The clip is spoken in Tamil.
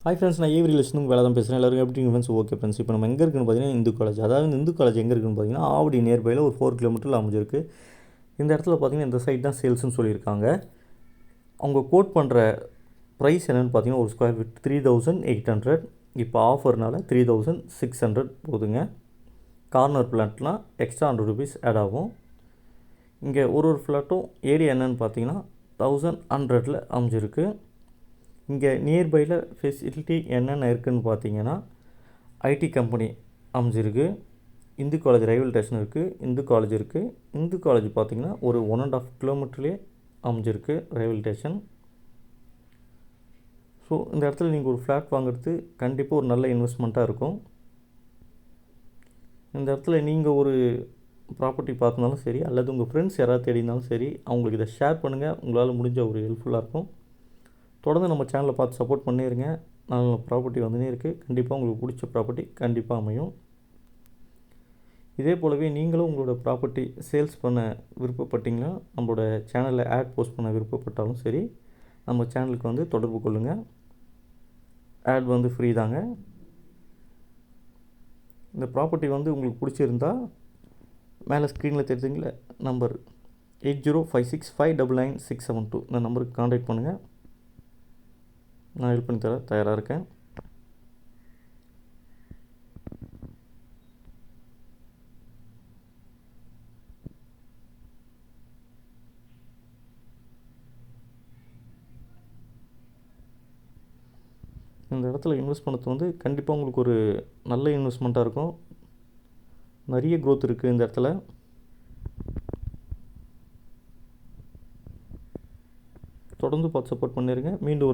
ஹாய் ஃப்ரெண்ட்ஸ், நான் ஈவி ரிலேஷனுக்கு வேலை தான் பேசுகிறேன். எல்லோரும் எப்படி ஃப்ரெண்ட்ஸ்? ஓகே ஃப்ரெண்ட்ஸ், இப்போ நம்ம எங்கே இருக்குன்னு பார்த்தீங்கன்னா இந்து காலேஜ். அதாவது இந்து காலேஜ் எங்கே இருக்குன்னு பார்த்தீங்கன்னா ஆவடி நியர்பையில் ஒரு 4 கிலோமீட்டரில் அமைஞ்சிருக்கு. இந்த இடத்துல பார்த்தீங்கன்னா இந்த சைட் தான் சேல்ஸ்னு சொல்லியிருக்காங்க. அவங்க கோட் பண்ணுற ப்ரைஸ் என்னென்னு பார்த்தீங்கன்னா ஒரு ஸ்கொயர் ஃபீட் 3800. இப்போ ஆஃபர்னால 3600 போகுதுங்க. கார்னர் பிளான்ட்லாம் எக்ஸ்ட்ரா ₹100 ஆட் ஆகும். இங்கே ஒரு ஃப்ளாட்டும் ஏரியா என்னென்னு பார்த்தீங்கன்னா 1100 அமைஞ்சிருக்கு. இங்கே நியர்பையில் ஃபெசிலிட்டி என்னென்ன இருக்குதுன்னு பார்த்தீங்கன்னா ஐடி கம்பெனி அமைஞ்சிருக்கு. இந்து காலேஜ் ரயில்வே ஸ்டேஷன் இருக்குது. இந்து காலேஜ் இருக்குது. இந்து காலேஜ் பார்த்திங்கன்னா ஒரு 1.5 கிலோமீட்டர்லேயே அமைஞ்சிருக்கு ரயில்வே ஸ்டேஷன். ஸோ இந்த இடத்துல நீங்கள் ஒரு ஃப்ளாட் வாங்குறது கண்டிப்பாக ஒரு நல்ல இன்வெஸ்ட்மெண்ட்டாக இருக்கும். இந்த இடத்துல நீங்கள் ஒரு ப்ராப்பர்ட்டி பார்த்துனாலும் சரி, அல்லது உங்கள் ஃப்ரெண்ட்ஸ் யாராவது தேடினாலும் சரி, அவங்களுக்கு இதை ஷேர் பண்ணுங்கள். உங்களால் முடிஞ்ச ஒரு ஹெல்ப்ஃபுல்லாக இருக்கும். தொடர்ந்து நம்ம சேனலை பார்த்து சப்போர்ட் பண்ணிடுங்க. நல்ல ப்ராப்பர்ட்டி வந்துனே இருக்குது. கண்டிப்பாக உங்களுக்கு பிடிச்ச ப்ராப்பர்ட்டி கண்டிப்பாக அமையும். இதே போலவே நீங்களும் உங்களோட ப்ராப்பர்ட்டி சேல்ஸ் பண்ண விருப்பப்பட்டீங்கன்னா, நம்மளோட சேனலில் ஆட் போஸ்ட் பண்ண விருப்பப்பட்டாலும் சரி, நம்ம சேனலுக்கு வந்து தொடர்பு கொள்ளுங்கள். ஆட் வந்து ஃப்ரீ தாங்க. இந்த ப்ராப்பர்ட்டி வந்து உங்களுக்கு பிடிச்சிருந்தா மேலே ஸ்க்ரீனில் தெரிஞ்சுங்கள நம்பர் 8056599672 இந்த நம்பருக்கு கான்டாக்ட் பண்ணுங்கள். நான் ஹெல்ப் பண்ணி தர தயாராக இருக்கேன். இந்த இடத்துல இன்வெஸ்ட் பண்ணது வந்து கண்டிப்பாக உங்களுக்கு ஒரு நல்ல இன்வெஸ்ட்மெண்ட்டாக இருக்கும். நிறைய க்ரோத் இருக்குது இந்த இடத்துல. தொடர்ந்து பார்த்து சப்போர்ட் பண்ணிடுங்க. மீண்டும் ஒரு